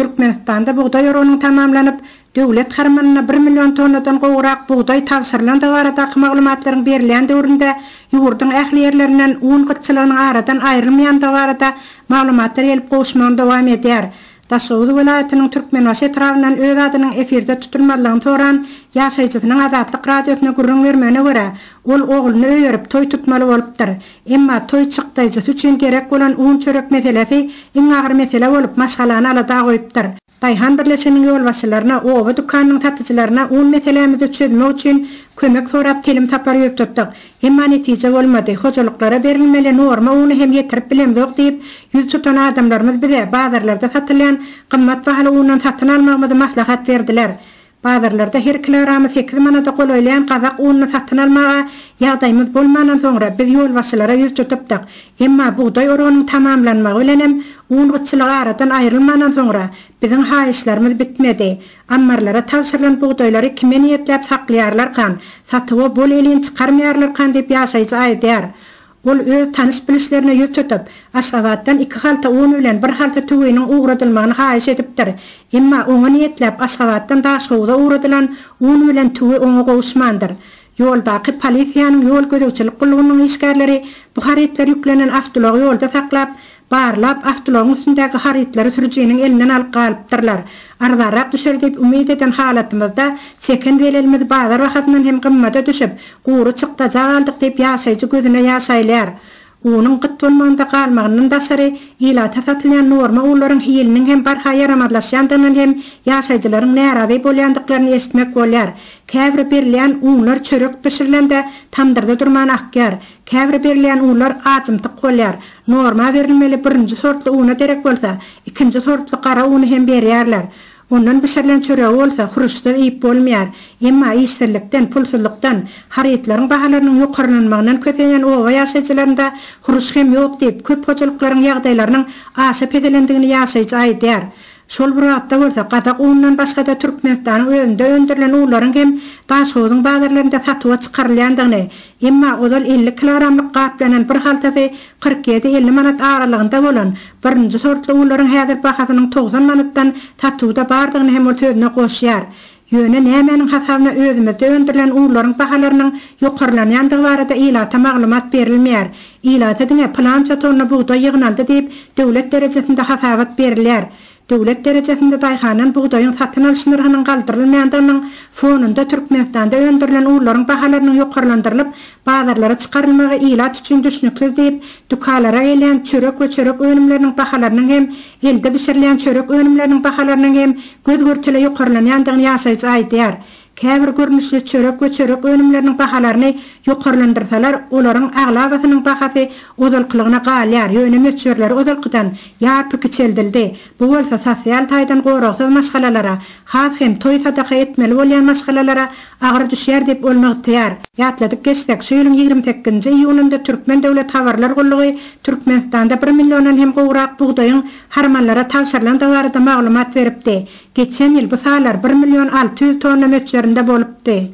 Türkmenistan'da buğday oruğunun tamamlanıp, döwlet harmanına 1 milyon tonnadan gowrak buğday tawsyrlandy barada maglumatlaryň berilýän döwründe ýurdun ähli ýerlerinden un gytçylygynyň aradan aýrylmaýan barada maglumatlar gelip goşmagy dowam edýär. Daşowuz vilayatynyň Türkmenbaşy etrawynyň öz adynyň efirde tutulmalygyny soran ýaşaýjysynyň Azatlyk radiosyna gurrun bermegine görä, ol ogluny öýerip toý tutmaly bolupdyr. Emma toý çykdyjy üçin gerek bolan un çörek meselesi iň agyr mesele bolup maşgalany alada goýupdyr. Daýhan birleşiginiň ýolbaşçylaryna, owa dukanynyň satyjylaryna un meselemizi çözmek üçin kömek sorap telim tapar ýötürdik. Emma netije bolmady. Hojalyklara berilmeli norma uny hem ýetirip bilemdik diýip ýüz tutan adamlarymyz bize bazarlarda satylýan gymmat bahaly undan satyn almagymyzy maslahat berdiler. Bazarlarda her kilogramy 8 manata golaýlan gazak ununy satyn almaga ýagdaýymyz bolmadan soňra biz ýolbaşçylara ýüz tutupdyk. Emma buğday orugynyň tamamlanmagy bilen hem un gytçylygy aradan aýrylmadan soňra biziň haýyşlarymyz bitmedi. Ammarlara tawsyrlan buğdaýlary kime niýetlep saklaýarlar kan, satyby bol elin çykarmaýarlar kan diýip ýaşaýjy aýdýar. Ol öz tanış bilişlerine ýüz tutup, Aşgabatdan 2 halta un bilen 1 halta tüwüniň uğradylymagyny haýyş edipdir. Emma onu niýetlep Aşgabatdan Daşowda uğradylan un bilen tüwü oňa gowuşmandyr. Ýoldaky polisiýanyň ýol gödäwçilik gullygynyň iskerleri bu haritler ýüklenen avtolog ýolda saklap, barlap avtologyň üstündäki haritleri sürüjiniň elinden alyp galypdyrlar. Ardarap düşer diýip umyd eden halatymyzda çeken delelimiz bazar wagtynyň hem gymmata düşüp, gury çykdajak aldyk diýip ýaşaýjy gözüne ýaşaýlar. Unyň gytbolmagynda galmagynyň daşary ilata satylýan norma ularyň hiliniň hem barha yaramadlaşýandygynyň hem ýaşaýjylaryň närazy bolýandyklaryny esitmek bolýar. Käbir berilýän unlar çörek pişirilende tamdyrda durman akýar. Käbir berilýän unlar ajymtyk bolýar. Norma berilmeli 1-nji sortly una derek bolsa, 2-nji sortly gara uny hem berýärler. Ondan pişirilen çörek bolsa huruşda iýip bolmaýar. Emma islerlikden, pulsuzlukdan, haritlaryň bahalarynyň ýokarlanmagynyň köpeýen owa ýaşaýjylarynda huruş hem ýok diýip köp hojalyklaryň ýagdaýlarynyň aşyp edelendigini ýaşaýjy aýdýar. Şol bir wagtda bolsa gadak undan başga da Türkmenistanyň özünde öndürilen ularyň hem Daşowdyň bazarlarynda satyga çykarylýandygyny, emma odal 50 kilogramlyk gaplanan bir haltasy 47-50 manat aralygynda bolan 1-nji sortly ularyň häzir bahasynyň 90 manatdan satyda bardygyny hem sözüne goşýar. Ýöne nämenin hasabyna özümizde öndürilen ularyň bahalarynyň ýokarlanýandygy barada ilata maglumat berilmeýär. Ilata diňe plança tonna buğday ýygnaldy diýip döwlet derejesinde hasabat berilýär. Döwlet derejesinde daýhanan buğdaýyň satyn alyş narhynyň galdyrylmaýandygynyň fonunda Türkmenistanda öndürilen ularyň bahalarynyň ýokarlandyrylyp bazarlara çykarylmagy ilat üçin düşnükli diýip dukalara gelen çörek we çörek önümleriniň bahalarynyň hem elde pişirilýän çörek önümleriniň bahalarynyň hem göz-görtüle ýokarlanýandygyny ýaşaýjy aýdýar. Käbir görnüşli çörek we çörek önümleriniň bahalaryny ýokarlandyrsalar, olaryň aglabasynyň bahasy odalkylygyna galýar. Ýöne möçürler odalkydan ýapyk içeldildi. Bu bolsa sosial taýdan goraksız maşgalalara, has hem toý sadaka etmeli bolýan maşgalalara agyr düşýär diýip bolmagydyr. Ýatladyk geçsek, şu ýylyň 28-nji iýulynda Türkmen döwlet habarlar gullygy Türkmenistanda 1 milliondan hem gowrak buğdaýyň harmanlara tawsyrlandy barada maglumat beripdi. Geçen ýyl bu salar 1 milyon 600 tonna möçürinde bolupdy.